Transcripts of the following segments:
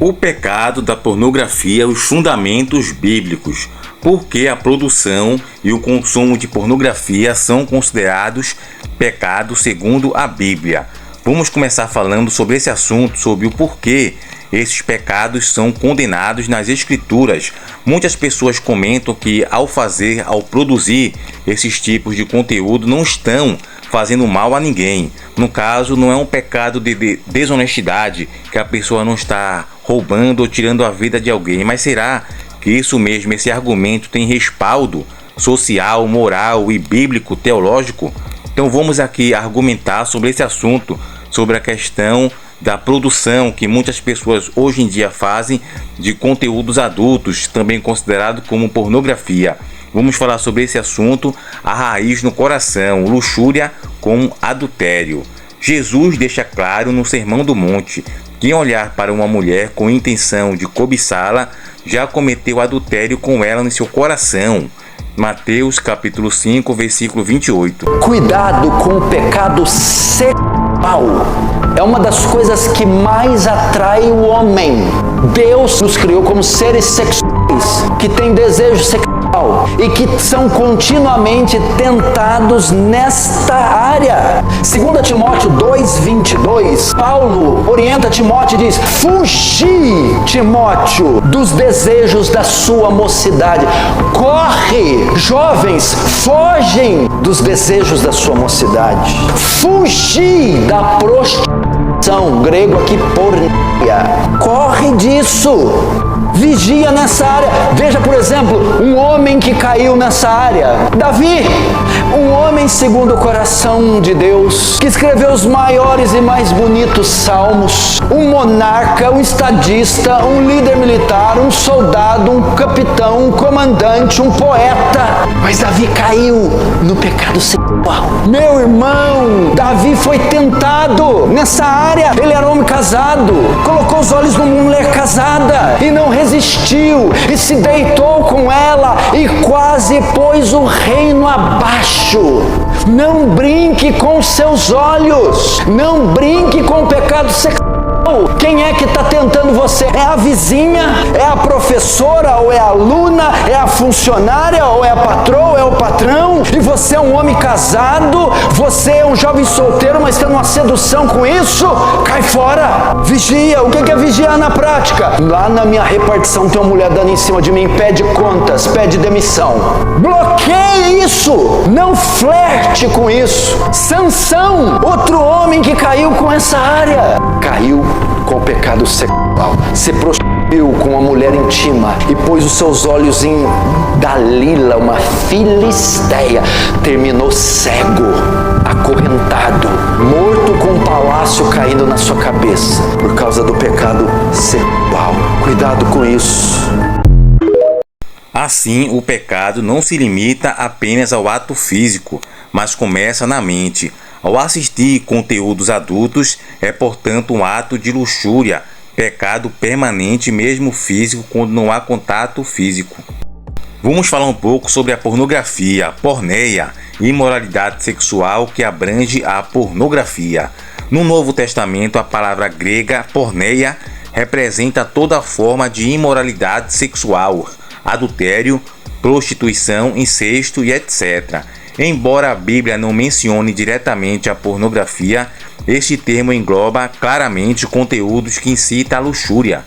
O pecado da pornografia, os fundamentos bíblicos. Por que a produção e o consumo de pornografia são considerados pecados segundo a Bíblia? Vamos começar falando sobre esse assunto, sobre o porquê esses pecados são condenados nas Escrituras. Muitas pessoas comentam que ao produzir esses tipos de conteúdo, não estão fazendo mal a ninguém. No caso, não é um pecado de desonestidade, que a pessoa não está roubando ou tirando a vida de alguém. Mas será que isso mesmo, esse argumento tem respaldo social, moral e bíblico, teológico? Então vamos aqui argumentar sobre esse assunto, sobre a questão da produção que muitas pessoas hoje em dia fazem de conteúdos adultos, também considerado como pornografia. Vamos falar sobre esse assunto, a raiz no coração, luxúria com adultério. Jesus deixa claro no Sermão do Monte: quem olhar para uma mulher com intenção de cobiçá-la, já cometeu adultério com ela no seu coração. Mateus capítulo 5, versículo 28. Cuidado com o pecado sexual. É uma das coisas que mais atrai o homem. Deus nos criou como seres sexuais, que têm desejo sexual e que são continuamente tentados nesta área. 2 Timóteo 2:22, Paulo orienta Timóteo e diz: fugi, Timóteo, dos desejos da sua mocidade. Corre, jovens, fogem dos desejos da sua mocidade. Fugi da prostituição, grego aqui porneia. Corre disso. Vigia nessa área. Veja, por exemplo, um homem que caiu nessa área. Davi, um homem segundo o coração de Deus, que escreveu os maiores e mais bonitos salmos. Um monarca, um estadista, um líder militar, um soldado, um capitão, um comandante, um poeta. Mas Davi caiu no pecado sexual. Meu irmão, Davi foi tentado nessa área. Ele era homem casado, colocou os olhos numa mulher casada e não resistiu, e se deitou com ela e quase pôs o reino abaixo. Não brinque com seus olhos, não brinque com o pecado sexual. Quem é que está tentando você? É a vizinha? É a professora? Ou é a aluna? É a funcionária? Ou é a patroa? É o patrão? E você é um homem casado? Você é um jovem solteiro, mas está numa sedução com isso? Cai fora! Vigia! O que é vigiar na prática? Lá na minha repartição tem uma mulher dando em cima de mim, pede contas, pede demissão. Bloqueie isso! Não flerte com isso! Sansão, outro homem que caiu com essa área, caiu com o pecado sexual, se prostituiu com uma mulher íntima e pôs os seus olhos em Dalila, uma filisteia, terminou cego, acorrentado, morto com um palácio caindo na sua cabeça por causa do pecado sexual. Cuidado com isso. Assim, o pecado não se limita apenas ao ato físico, mas começa na mente. Ao assistir conteúdos adultos, é portanto um ato de luxúria, pecado permanente mesmo físico quando não há contato físico. Vamos falar um pouco sobre a pornografia, porneia, imoralidade sexual que abrange a pornografia. No Novo Testamento, a palavra grega porneia representa toda forma de imoralidade sexual, adultério, prostituição, incesto e etc. Embora a Bíblia não mencione diretamente a pornografia, este termo engloba claramente conteúdos que incitam à luxúria.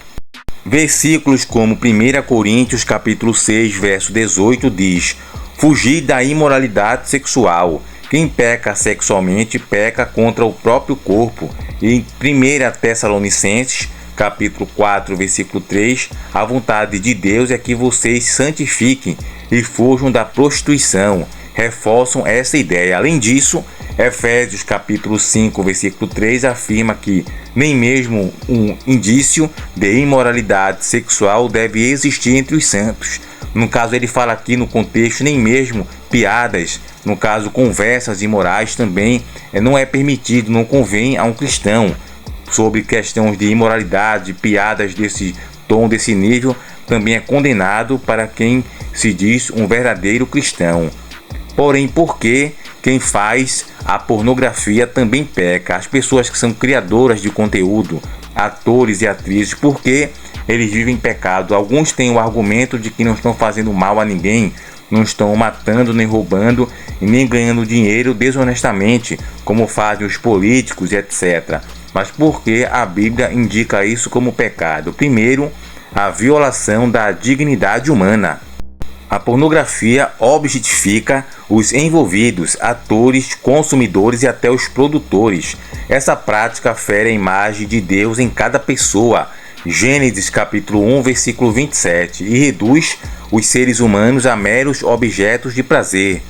Versículos como 1 Coríntios capítulo 6, verso 18 diz: fugir da imoralidade sexual. Quem peca sexualmente peca contra o próprio corpo. E em 1 Tessalonicenses capítulo 4, versículo 3, a vontade de Deus é que vocês santifiquem e fujam da prostituição. Reforçam essa ideia. Além disso, Efésios capítulo 5, versículo 3 afirma que nem mesmo um indício de imoralidade sexual deve existir entre os santos. No caso, ele fala aqui no contexto, nem mesmo piadas, no caso, conversas imorais também não é permitido, não convém a um cristão. Sobre questões de imoralidade, piadas desse tom, desse nível, também é condenado para quem se diz um verdadeiro cristão. Porém, por que quem faz a pornografia também peca? As pessoas que são criadoras de conteúdo, atores e atrizes, porque eles vivem em pecado. Alguns têm o argumento de que não estão fazendo mal a ninguém, não estão matando, nem roubando e nem ganhando dinheiro desonestamente, como fazem os políticos e etc. Mas por que a Bíblia indica isso como pecado? Primeiro, a violação da dignidade humana. A pornografia objetifica os envolvidos, atores, consumidores e até os produtores. Essa prática fere a imagem de Deus em cada pessoa, Gênesis capítulo 1, versículo 27, e reduz os seres humanos a meros objetos de prazer.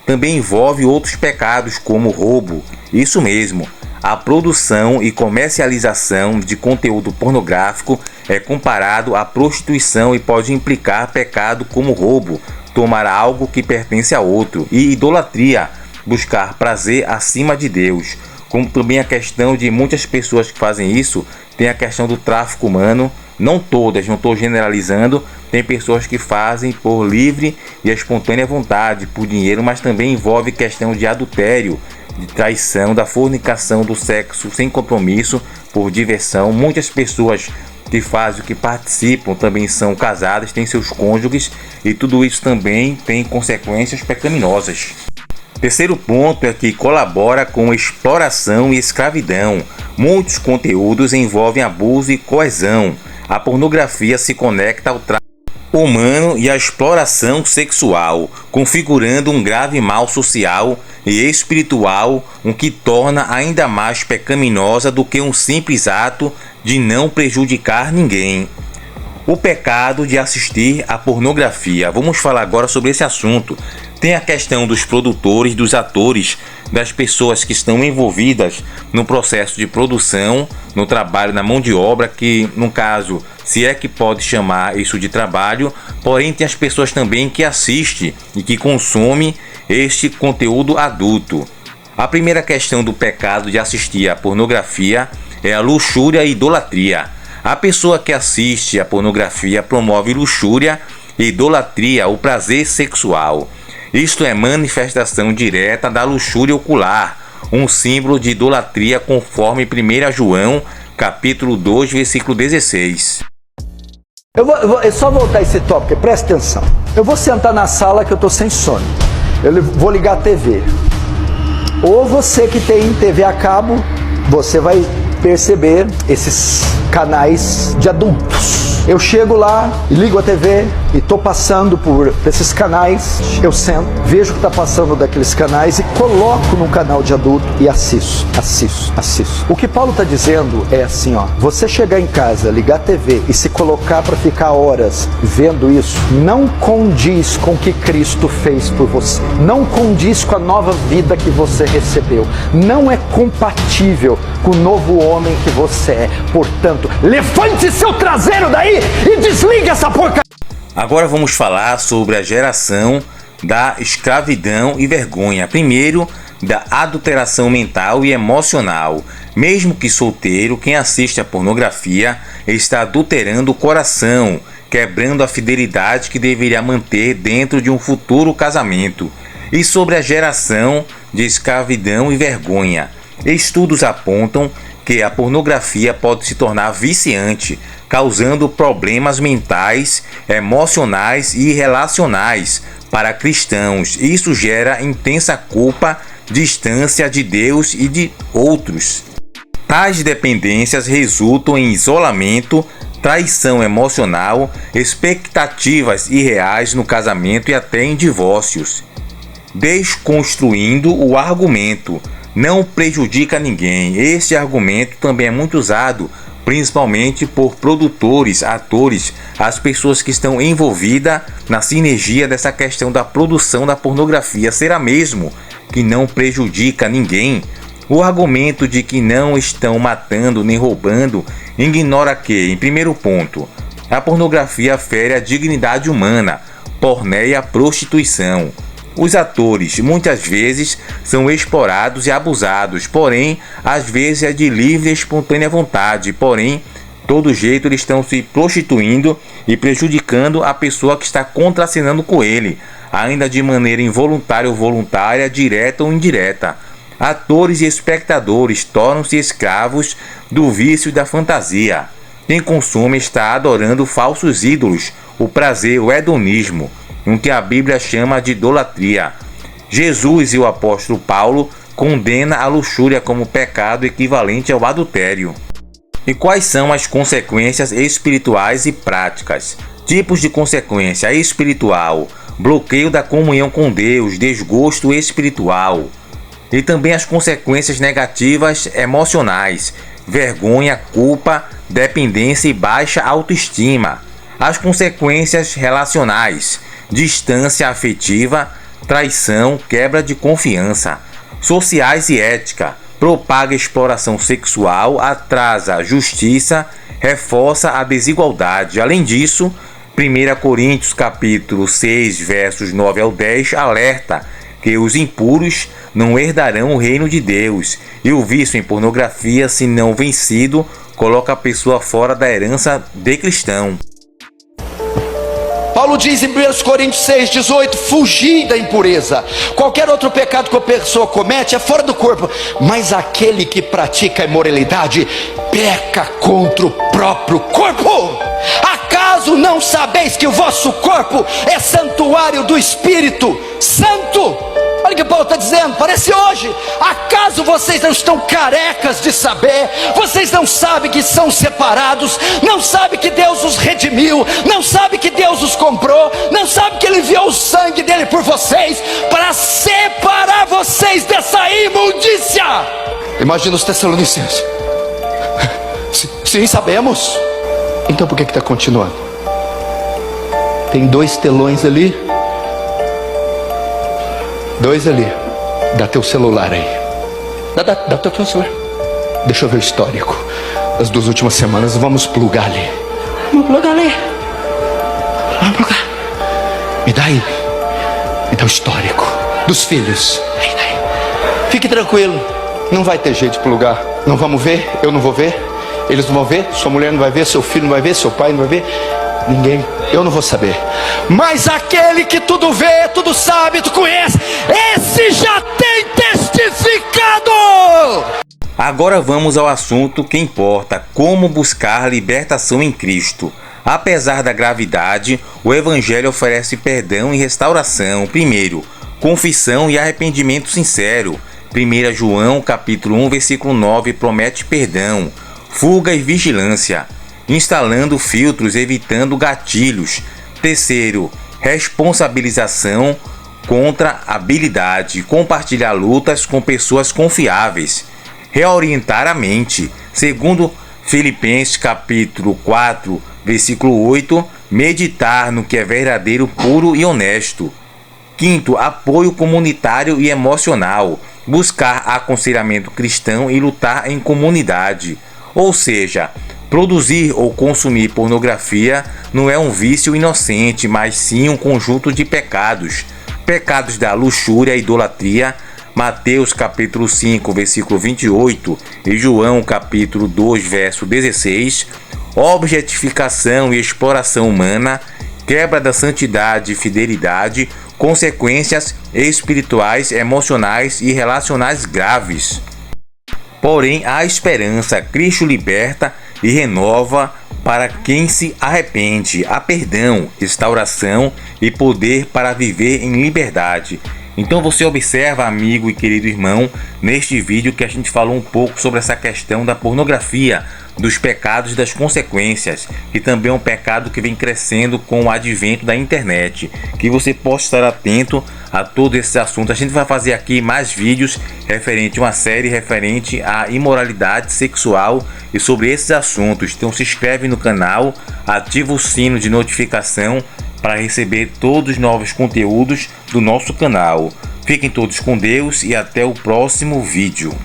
Também envolve outros pecados como roubo. Isso mesmo, a produção e comercialização de conteúdo pornográfico é comparado à prostituição e pode implicar pecado como roubo, tomar algo que pertence a outro, e idolatria, buscar prazer acima de Deus. Como também a questão de muitas pessoas que fazem isso, tem a questão do tráfico humano. Não todas, não estou generalizando, tem pessoas que fazem por livre e espontânea vontade, por dinheiro, mas também envolve questão de adultério, de traição, da fornicação, do sexo sem compromisso, por diversão. Muitas pessoas que fazem, que participam, também são casadas, têm seus cônjuges, e tudo isso também tem consequências pecaminosas. Terceiro ponto é que colabora com exploração e escravidão. Muitos conteúdos envolvem abuso e coerção. A pornografia se conecta ao tráfico humano e à exploração sexual, configurando um grave mal social e espiritual, o que torna ainda mais pecaminosa do que um simples ato de não prejudicar ninguém. O pecado de assistir à pornografia. Vamos falar agora sobre esse assunto. Tem a questão dos produtores, dos atores, das pessoas que estão envolvidas no processo de produção, no trabalho, na mão de obra, que no caso, se é que pode chamar isso de trabalho, porém tem as pessoas também que assistem e que consomem este conteúdo adulto. A primeira questão do pecado de assistir à pornografia é a luxúria e idolatria. A pessoa que assiste à pornografia promove luxúria e idolatria, o prazer sexual. Isto é manifestação direta da luxúria ocular, um símbolo de idolatria conforme 1 João, capítulo 2, versículo 16. Eu vou só voltar esse tópico, presta atenção. Eu vou sentar na sala que eu estou sem sono. Eu vou ligar a TV. Ou você que tem TV a cabo, você vai perceber esses canais de adultos. Eu chego lá, ligo a TV e estou passando por esses canais. Eu sento, vejo o que está passando daqueles canais e coloco no canal de adulto e assisto. O que Paulo está dizendo é assim, ó: você chegar em casa, ligar a TV e se colocar para ficar horas vendo isso, não condiz com o que Cristo fez por você. Não condiz com a nova vida que você recebeu. Não é compatível com o novo homem que você é. Portanto, levante seu traseiro daí e desliga essa porcaria. Agora vamos falar sobre a geração da escravidão e vergonha. Primeiro, da adulteração mental e emocional. Mesmo que solteiro, quem assiste à pornografia está adulterando o coração, quebrando a fidelidade que deveria manter dentro de um futuro casamento. E sobre a geração de escravidão e vergonha. Estudos apontam que a pornografia pode se tornar viciante, causando problemas mentais, emocionais e relacionais para cristãos. Isso gera intensa culpa, distância de Deus e de outros. Tais dependências resultam em isolamento, traição emocional, expectativas irreais no casamento e até em divórcios. Desconstruindo o argumento: não prejudica ninguém. Este argumento também é muito usado, principalmente por produtores, atores, as pessoas que estão envolvidas na sinergia dessa questão da produção da pornografia. Será mesmo que não prejudica ninguém? O argumento de que não estão matando nem roubando ignora que, em primeiro ponto, a pornografia fere a dignidade humana, pornéia a prostituição. Os atores muitas vezes são explorados e abusados, porém, às vezes é de livre e espontânea vontade, porém, todo jeito eles estão se prostituindo e prejudicando a pessoa que está contracenando com ele, ainda de maneira involuntária ou voluntária, direta ou indireta. Atores e espectadores tornam-se escravos do vício e da fantasia. Quem consome está adorando falsos ídolos, o prazer, o hedonismo, o que a Bíblia chama de idolatria. Jesus e o apóstolo Paulo condenam a luxúria como pecado equivalente ao adultério. E quais são as consequências espirituais e práticas? Tipos de consequência espiritual: bloqueio da comunhão com Deus, desgosto espiritual. E também as consequências negativas emocionais: vergonha, culpa, dependência e baixa autoestima. As consequências relacionais: distância afetiva, traição, quebra de confiança. Sociais e ética: propaga exploração sexual, atrasa a justiça, reforça a desigualdade. Além disso, 1 Coríntios capítulo 6, versos 9 ao 10, alerta que os impuros não herdarão o reino de Deus, e o vício em pornografia, se não vencido, coloca a pessoa fora da herança de cristão. Paulo diz em 1 Coríntios 6,18: fugir da impureza. Qualquer outro pecado que a pessoa comete é fora do corpo, mas aquele que pratica a imoralidade peca contra o próprio corpo. Acaso não sabeis que o vosso corpo é santuário do Espírito Santo? Olha o que Paulo está dizendo, parece hoje. Acaso vocês não estão carecas de saber? Vocês não sabem que são separados? Não sabem que Deus os redimiu? Não sabem que Deus os comprou? Não sabem que Ele enviou o sangue dele por vocês para separar vocês dessa imundícia? Imagina os Tessalonicenses. Sim, sabemos. Então por que está continuando? Tem 2 telões ali. 2 ali. Dá teu celular aí. Dá teu celular. Deixa eu ver o histórico das 2 últimas semanas. Vamos plugar ali. Vamos plugar. Me dá aí. Me dá o histórico dos filhos. Aí. Fique tranquilo. Não vai ter jeito de plugar. Não vamos ver. Eu não vou ver. Eles não vão ver. Sua mulher não vai ver. Seu filho não vai ver. Seu pai não vai ver. Ninguém. Eu não vou saber. Mas aquele que tudo vê, tudo sabe, tu conhece, esse já tem testificado. Agora vamos ao assunto que importa: como buscar libertação em Cristo. Apesar da gravidade, o Evangelho oferece perdão e restauração. Primeiro, confissão e arrependimento sincero. 1 João capítulo 1, versículo 9 promete perdão. Fuga e vigilância, instalando filtros, evitando gatilhos. Terceiro, responsabilização contra habilidade, compartilhar lutas com pessoas confiáveis. Reorientar a mente. Segundo Filipenses capítulo 4, versículo 8, meditar no que é verdadeiro, puro e honesto. Quinto, apoio comunitário e emocional, buscar aconselhamento cristão e lutar em comunidade. Ou seja, produzir ou consumir pornografia não é um vício inocente, mas sim um conjunto de pecados. Pecados da luxúria e idolatria, Mateus capítulo 5, versículo 28 e João capítulo 2, verso 16, objetificação e exploração humana, quebra da santidade e fidelidade, consequências espirituais, emocionais e relacionais graves. Porém, há esperança. Cristo liberta e renova para quem se arrepende. Há perdão, restauração e poder para viver em liberdade. Então você observa, amigo e querido irmão, neste vídeo que a gente falou um pouco sobre essa questão da pornografia, dos pecados e das consequências, que também é um pecado que vem crescendo com o advento da internet. Que você possa estar atento a todo esse assunto. A gente vai fazer aqui mais vídeos referente a uma série referente à imoralidade sexual e sobre esses assuntos. Então se inscreve no canal, ativa o sino de notificação para receber todos os novos conteúdos do nosso canal. Fiquem todos com Deus e até o próximo vídeo.